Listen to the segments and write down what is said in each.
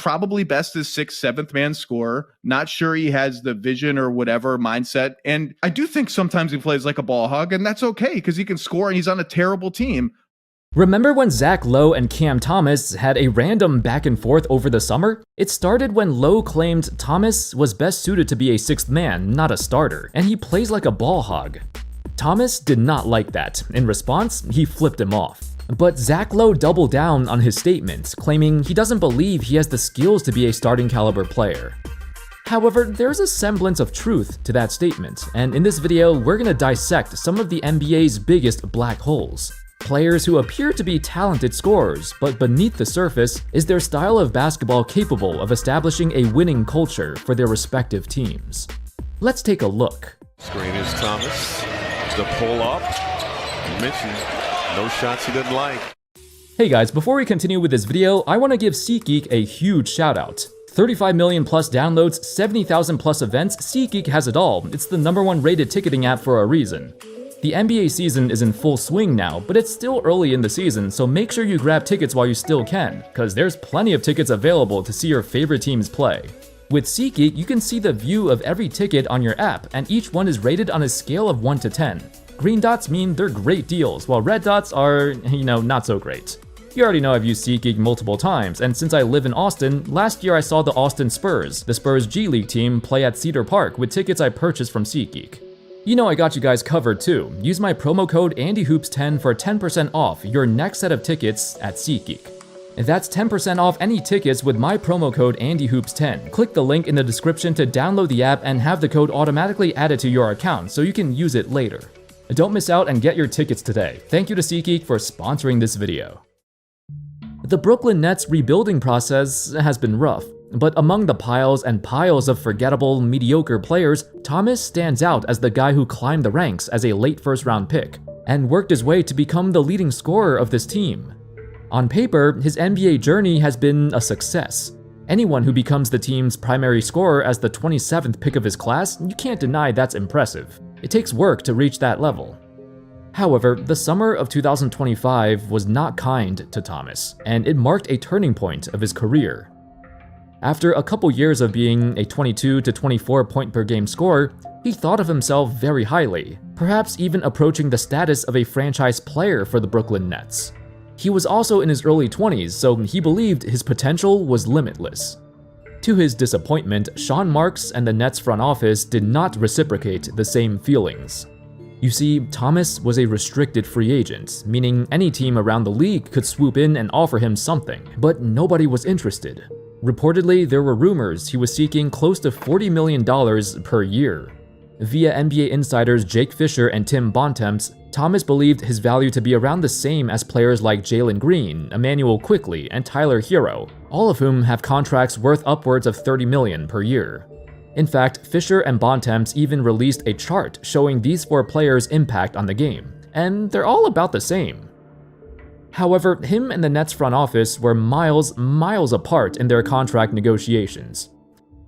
probably best as 6th, 7th man scorer. Not sure he has the vision or whatever mindset. And I do think sometimes he plays like a ball hog, and that's okay because he can score and he's on a terrible team. Remember when Zach Lowe and Cam Thomas had a random back and forth over the summer? It started when Lowe claimed Thomas was best suited to be a 6th man, not a starter, and he plays like a ball hog. Thomas did not like that. In response, he flipped him off. But Zach Lowe doubled down on his statements, claiming he doesn't believe he has the skills to be a starting caliber player. However, there's a semblance of truth to that statement, and in this video, we're gonna dissect some of the NBA's biggest black holes. Players who appear to be talented scorers, but beneath the surface, is their style of basketball capable of establishing a winning culture for their respective teams? Let's take a look. Screen is Thomas. The pull up. Mentioned no shots he didn't like. Hey guys, before we continue with this video, I want to give SeatGeek a huge shout out. 35 million plus downloads, 70,000 plus events, SeatGeek has it all. It's the #1 rated ticketing app for a reason. The NBA season is in full swing now, but it's still early in the season, so make sure you grab tickets while you still can, cause there's plenty of tickets available to see your favorite teams play. With SeatGeek, you can see the view of every ticket on your app, and each one is rated on a scale of 1 to 10. Green dots mean they're great deals, while red dots are, not so great. You already know I've used SeatGeek multiple times, and since I live in Austin, last year I saw the Austin Spurs, the Spurs G League team, play at Cedar Park with tickets I purchased from SeatGeek. You know I got you guys covered too. Use my promo code ANDYHOOPS10 for 10% off your next set of tickets at SeatGeek. That's 10% off any tickets with my promo code ANDYHOOPS10. Click the link in the description to download the app and have the code automatically added to your account so you can use it later. Don't miss out and get your tickets today. Thank you to SeatGeek for sponsoring this video. The Brooklyn Nets rebuilding process has been rough, but among the piles and piles of forgettable, mediocre players, Thomas stands out as the guy who climbed the ranks as a late first-round pick and worked his way to become the leading scorer of this team. On paper, his NBA journey has been a success. Anyone who becomes the team's primary scorer as the 27th pick of his class, you can't deny that's impressive. It takes work to reach that level. However, the summer of 2025 was not kind to Thomas, and it marked a turning point of his career. After a couple years of being a 22 to 24 point per game scorer, he thought of himself very highly, perhaps even approaching the status of a franchise player for the Brooklyn Nets. He was also in his early 20s, so he believed his potential was limitless. To his disappointment, Sean Marks and the Nets front office did not reciprocate the same feelings. You see, Thomas was a restricted free agent, meaning any team around the league could swoop in and offer him something, but nobody was interested. Reportedly, there were rumors he was seeking close to $40 million per year. Via NBA insiders Jake Fisher and Tim Bontemps, Thomas believed his value to be around the same as players like Jalen Green, Emmanuel Quickley, and Tyler Hero, all of whom have contracts worth upwards of $30 million per year. In fact, Fisher and Bontemps even released a chart showing these 4 players' impact on the game, and they're all about the same. However, him and the Nets front office were miles apart in their contract negotiations,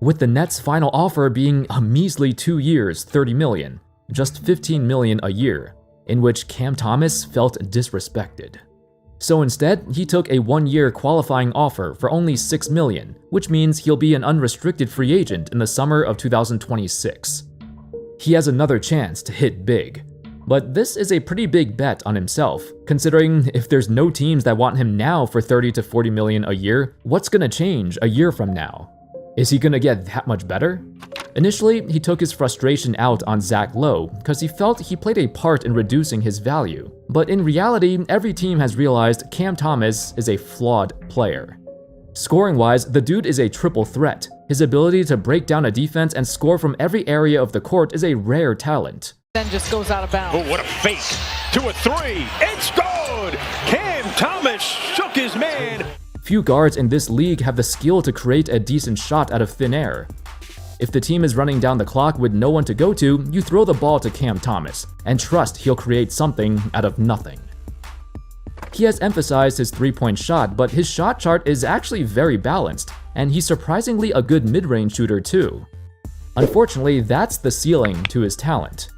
with the Nets' final offer being a measly 2 years, $30 million, just $15 million a year, in which Cam Thomas felt disrespected. So instead, he took a 1-year qualifying offer for only $6 million, which means he'll be an unrestricted free agent in the summer of 2026. He has another chance to hit big. But this is a pretty big bet on himself, considering if there's no teams that want him now for $30 to $40 million a year, what's gonna change a year from now? Is he gonna get that much better? Initially, he took his frustration out on Zach Lowe because he felt he played a part in reducing his value. But in reality, every team has realized Cam Thomas is a flawed player. Scoring-wise, the dude is a triple threat. His ability to break down a defense and score from every area of the court is a rare talent. Then just goes out of bounds. Oh, what a fake. To a 3. It's good! Cam Thomas shook his man. Few guards in this league have the skill to create a decent shot out of thin air. If the team is running down the clock with no one to go to, you throw the ball to Cam Thomas and trust he'll create something out of nothing. He has emphasized his three-point shot, but his shot chart is actually very balanced, and he's surprisingly a good mid-range shooter too. Unfortunately, that's the ceiling to his talent.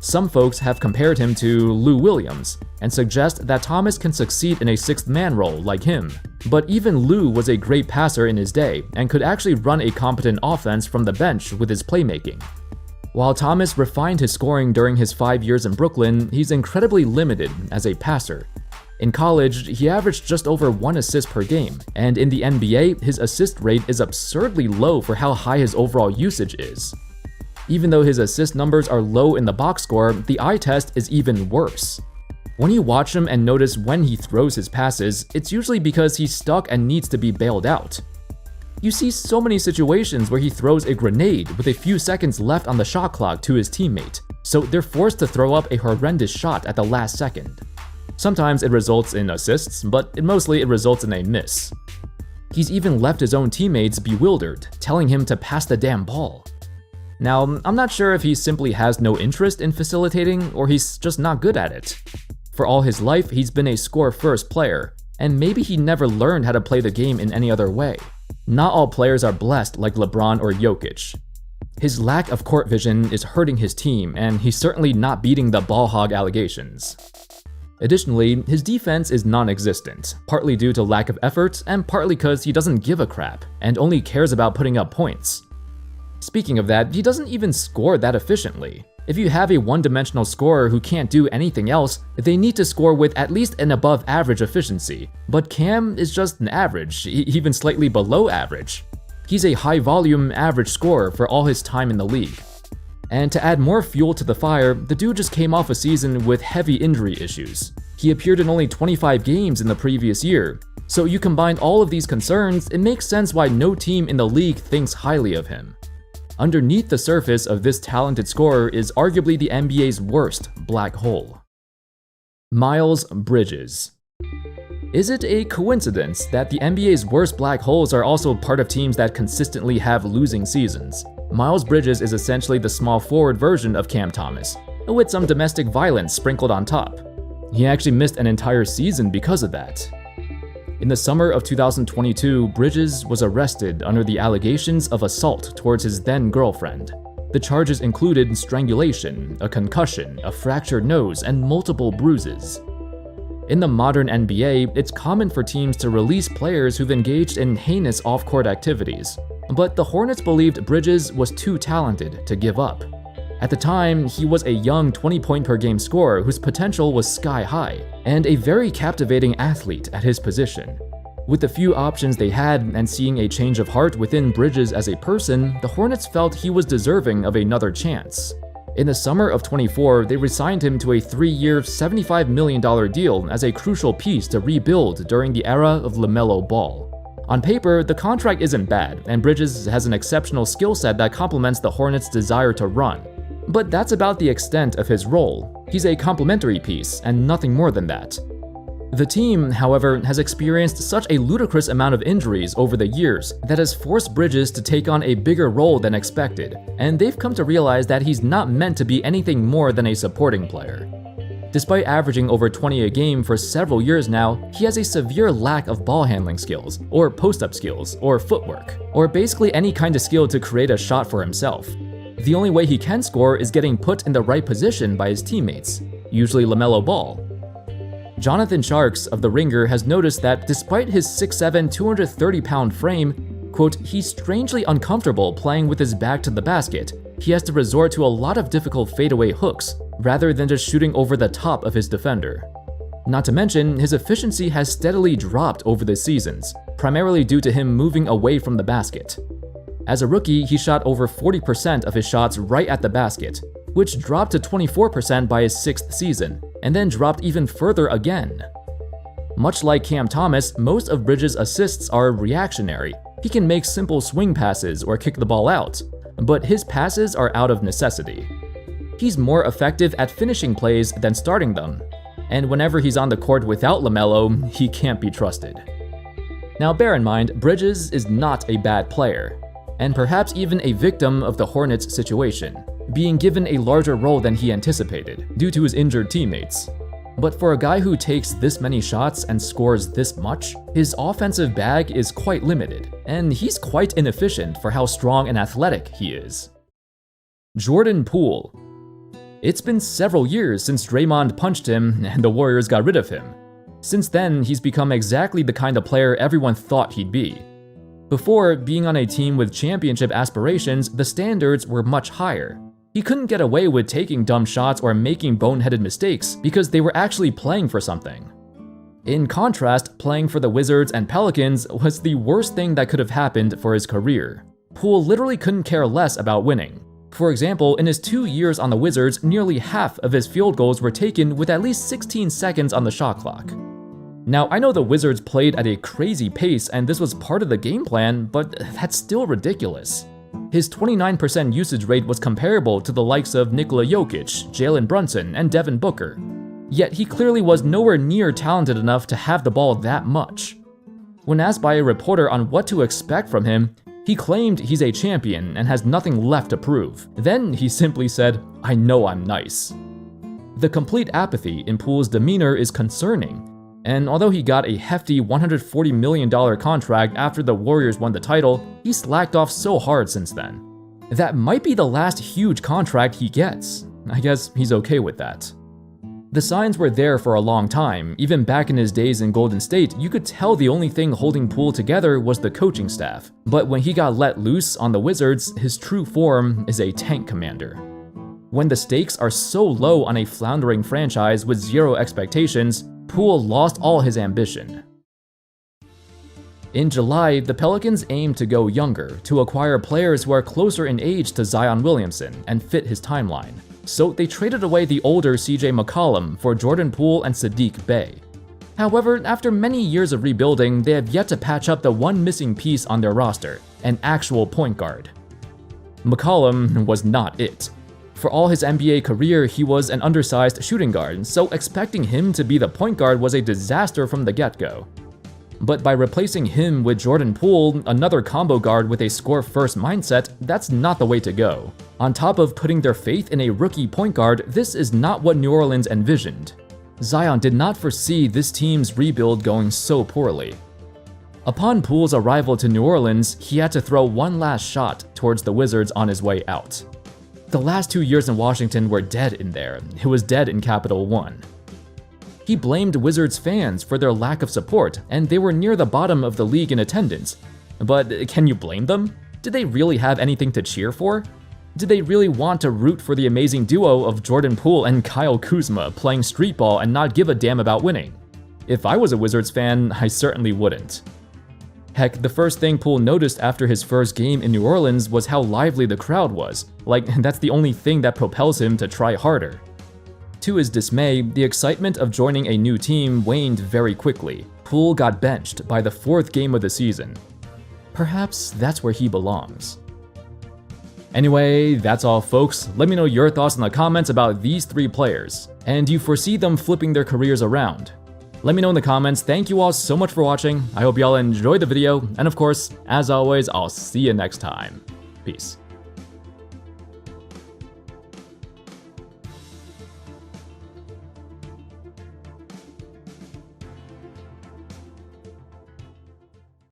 Some folks have compared him to Lou Williams and suggest that Thomas can succeed in a sixth man role like him. But even Lou was a great passer in his day and could actually run a competent offense from the bench with his playmaking. While Thomas refined his scoring during his 5 years in Brooklyn, he's incredibly limited as a passer. In college, he averaged just over 1 assist per game, and in the NBA, his assist rate is absurdly low for how high his overall usage is. Even though his assist numbers are low in the box score, the eye test is even worse. When you watch him and notice when he throws his passes, it's usually because he's stuck and needs to be bailed out. You see so many situations where he throws a grenade with a few seconds left on the shot clock to his teammate, so they're forced to throw up a horrendous shot at the last second. Sometimes it results in assists, but mostly it results in a miss. He's even left his own teammates bewildered, telling him to pass the damn ball. Now, I'm not sure if he simply has no interest in facilitating or he's just not good at it. For all his life, he's been a score-first player, and maybe he never learned how to play the game in any other way. Not all players are blessed like LeBron or Jokic. His lack of court vision is hurting his team, and he's certainly not beating the ball hog allegations. Additionally, his defense is non-existent, partly due to lack of effort and partly because he doesn't give a crap and only cares about putting up points. Speaking of that, he doesn't even score that efficiently. If you have a one-dimensional scorer who can't do anything else, they need to score with at least an above-average efficiency. But Cam is just an average, even slightly below average. He's a high-volume average scorer for all his time in the league. And to add more fuel to the fire, the dude just came off a season with heavy injury issues. He appeared in only 25 games in the previous year. So you combine all of these concerns, it makes sense why no team in the league thinks highly of him. Underneath the surface of this talented scorer is arguably the NBA's worst black hole. Miles Bridges. Is it a coincidence that the NBA's worst black holes are also part of teams that consistently have losing seasons? Miles Bridges is essentially the small forward version of Cam Thomas, with some domestic violence sprinkled on top. He actually missed an entire season because of that. In the summer of 2022, Bridges was arrested under the allegations of assault towards his then-girlfriend. The charges included strangulation, a concussion, a fractured nose, and multiple bruises. In the modern NBA, it's common for teams to release players who've engaged in heinous off-court activities, but the Hornets believed Bridges was too talented to give up. At the time, he was a young 20-point-per-game scorer whose potential was sky-high, and a very captivating athlete at his position. With the few options they had and seeing a change of heart within Bridges as a person, the Hornets felt he was deserving of another chance. In the summer of 24, they re-signed him to a 3-year, $75 million deal as a crucial piece to rebuild during the era of LaMelo Ball. On paper, the contract isn't bad, and Bridges has an exceptional skill set that complements the Hornets' desire to run. But that's about the extent of his role. He's a complementary piece, and nothing more than that. The team, however, has experienced such a ludicrous amount of injuries over the years that has forced Bridges to take on a bigger role than expected, and they've come to realize that he's not meant to be anything more than a supporting player. Despite averaging over 20 a game for several years now, he has a severe lack of ball handling skills, or post-up skills, or footwork, or basically any kind of skill to create a shot for himself. The only way he can score is getting put in the right position by his teammates, usually LaMelo Ball. Jonathan Sharks of The Ringer has noticed that despite his 6'7", 230-pound frame, quote, he's strangely uncomfortable playing with his back to the basket. He has to resort to a lot of difficult fadeaway hooks, rather than just shooting over the top of his defender. Not to mention, his efficiency has steadily dropped over the seasons, primarily due to him moving away from the basket. As a rookie, he shot over 40% of his shots right at the basket, which dropped to 24% by his 6th season, and then dropped even further again. Much like Cam Thomas, most of Bridges' assists are reactionary. He can make simple swing passes or kick the ball out, but his passes are out of necessity. He's more effective at finishing plays than starting them, and whenever he's on the court without LaMelo, he can't be trusted. Now bear in mind, Bridges is not a bad player, and perhaps even a victim of the Hornets' situation, being given a larger role than he anticipated due to his injured teammates. But for a guy who takes this many shots and scores this much, his offensive bag is quite limited, and he's quite inefficient for how strong and athletic he is. Jordan Poole. It's been several years since Draymond punched him and the Warriors got rid of him. Since then, he's become exactly the kind of player everyone thought he'd be. Before, being on a team with championship aspirations, the standards were much higher. He couldn't get away with taking dumb shots or making boneheaded mistakes because they were actually playing for something. In contrast, playing for the Wizards and Pelicans was the worst thing that could have happened for his career. Poole literally couldn't care less about winning. For example, in his 2 years on the Wizards, nearly half of his field goals were taken with at least 16 seconds on the shot clock. Now, I know the Wizards played at a crazy pace and this was part of the game plan, but that's still ridiculous. His 29% usage rate was comparable to the likes of Nikola Jokic, Jalen Brunson, and Devin Booker. Yet he clearly was nowhere near talented enough to have the ball that much. When asked by a reporter on what to expect from him, he claimed he's a champion and has nothing left to prove. Then he simply said, "I know I'm nice." The complete apathy in Poole's demeanor is concerning. And although he got a hefty $140 million contract after the Warriors won the title, he slacked off so hard since then. That might be the last huge contract he gets. I guess he's okay with that. The signs were there for a long time. Even back in his days in Golden State, you could tell the only thing holding Poole together was the coaching staff. But when he got let loose on the Wizards, his true form is a tank commander. When the stakes are so low on a floundering franchise with zero expectations, Poole lost all his ambition. In July, the Pelicans aimed to go younger, to acquire players who are closer in age to Zion Williamson and fit his timeline. So they traded away the older CJ McCollum for Jordan Poole and Saddiq Bey. However, after many years of rebuilding, they have yet to patch up the one missing piece on their roster, an actual point guard. McCollum was not it. For all his NBA career, he was an undersized shooting guard, so expecting him to be the point guard was a disaster from the get-go. But by replacing him with Jordan Poole, another combo guard with a score-first mindset, that's not the way to go. On top of putting their faith in a rookie point guard, this is not what New Orleans envisioned. Zion did not foresee this team's rebuild going so poorly. Upon Poole's arrival to New Orleans, he had to throw one last shot towards the Wizards on his way out. The last 2 years in Washington were dead in there. It was dead in Capital One. He blamed Wizards fans for their lack of support, and they were near the bottom of the league in attendance. But can you blame them? Did they really have anything to cheer for? Did they really want to root for the amazing duo of Jordan Poole and Kyle Kuzma playing street ball and not give a damn about winning? If I was a Wizards fan, I certainly wouldn't. Heck, the first thing Poole noticed after his first game in New Orleans was how lively the crowd was. Like, that's the only thing that propels him to try harder. To his dismay, the excitement of joining a new team waned very quickly. Poole got benched by the 4th game of the season. Perhaps that's where he belongs. Anyway, that's all folks. Let me know your thoughts in the comments about these 3 players. And do you foresee them flipping their careers around? Let me know in the comments. Thank you all so much for watching. I hope y'all enjoyed the video. And of course, as always, I'll see you next time. Peace.